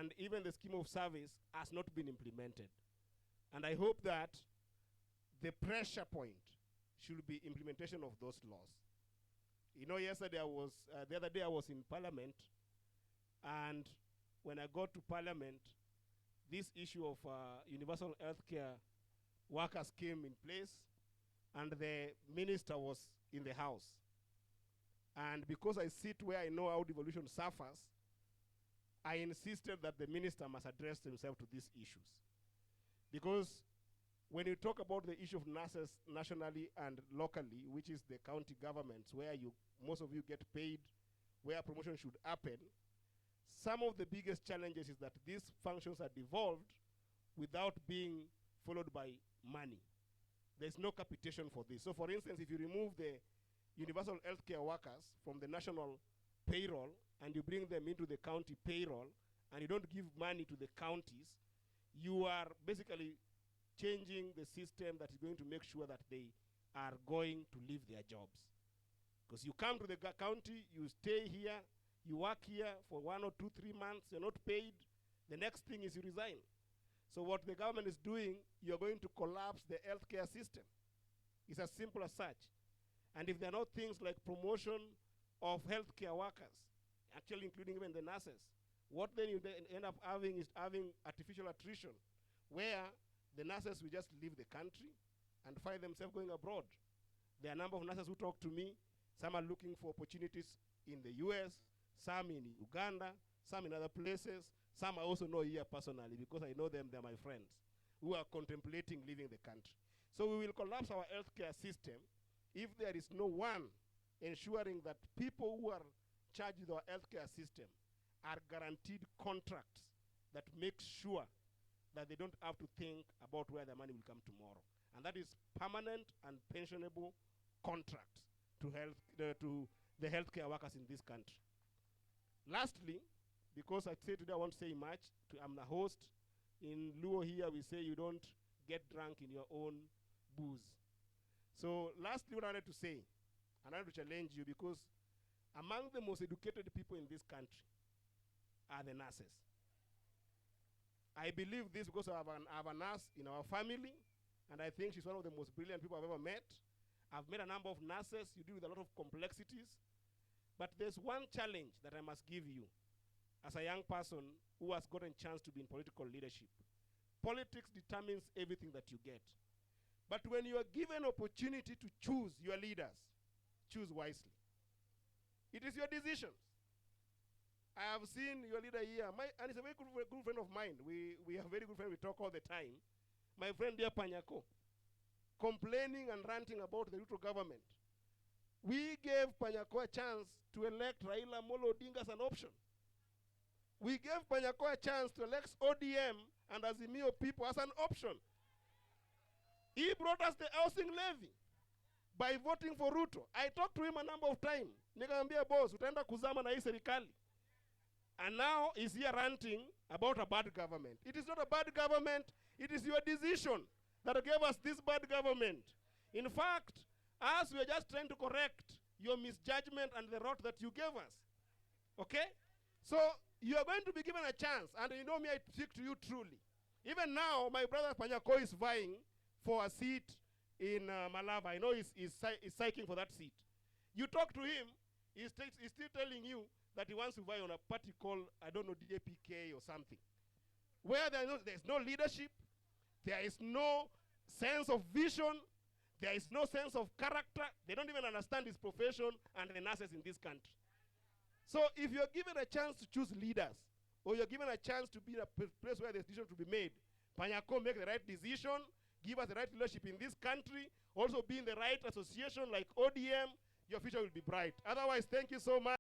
and even the scheme of service has not been implemented. And I hope that the pressure point should be implementation of those laws. You know, yesterday the other day I was in Parliament, and when I got to Parliament, this issue of universal healthcare workers came in place, and the minister was in the house. And because I sit where I know how devolution suffers, I insisted that the minister must address himself to these issues. Because when you talk about the issue of nurses nationally and locally, which is the county governments, where most of you get paid, where promotion should happen, some of the biggest challenges is that these functions are devolved without being followed by money. There's no capitation for this. So for instance, if you remove the universal healthcare workers from the national payroll and you bring them into the county payroll and you don't give money to the counties, you are basically changing the system that is going to make sure that they are going to leave their jobs. Because you come to the county, you stay here, you work here for 1 or 2, 3 months, you're not paid, the next thing is you resign. So what the government is doing, you're going to collapse the healthcare system. It's as simple as such. And if there are not things like promotion of healthcare workers, actually including even the nurses, what then you end up having is having artificial attrition, where the nurses will just leave the country and find themselves going abroad. There are a number of nurses who talk to me. Some are looking for opportunities in the US, some in Uganda, some in other places. Some I also know here personally because I know them, they're my friends, who are contemplating leaving the country. So we will collapse our healthcare system if there is no one ensuring that people who are charged with our healthcare system are guaranteed contracts that make sure that they don't have to think about where the money will come tomorrow. And that is permanent and pensionable contracts to the healthcare workers in this country. Lastly, because I say today I won't say much, I'm the host. In Luo here we say you don't get drunk in your own booze. So lastly, what I wanted to say, and I want to challenge you, because among the most educated people in this country are the nurses. I believe this because I have a nurse in our family, and I think she's one of the most brilliant people I've ever met. I've met a number of nurses. You deal with a lot of complexities. But there's one challenge that I must give you as a young person who has gotten a chance to be in political leadership. Politics determines everything that you get. But when you are given opportunity to choose your leaders, choose wisely. It is your decisions. I have seen your leader here, and he's a very good friend of mine. We are very good friends, we talk all the time. My friend dear Panyako, complaining and ranting about the Ruto government. We gave Panyako a chance to elect Raila Molo Odinga as an option. We gave Panyako a chance to elect ODM and Azimio people as an option. He brought us the housing levy by voting for Ruto. I talked to him a number of times. Nikamwambia boss, utaenda kuzama na hii serikali. And now he's here ranting about a bad government. It is not a bad government. It is your decision that gave us this bad government. In fact, us, we are just trying to correct your misjudgment and the rot that you gave us. Okay? So you are going to be given a chance. And you know me, I speak to you truly. Even now, my brother Panyako is vying for a seat in Malava. I know he's psyching for that seat. You talk to him, he's still telling you that he wants to vie on a party called, I don't know, DAPK or something. Where there's no leadership, there is no sense of vision, there is no sense of character. They don't even understand his profession and the nurses in this country. So if you're given a chance to choose leaders, or you're given a chance to be in a place where the decision to be made, Panyako, make the right decision, give us the right leadership in this country, also be in the right association like ODM, your future will be bright. Otherwise, thank you so much.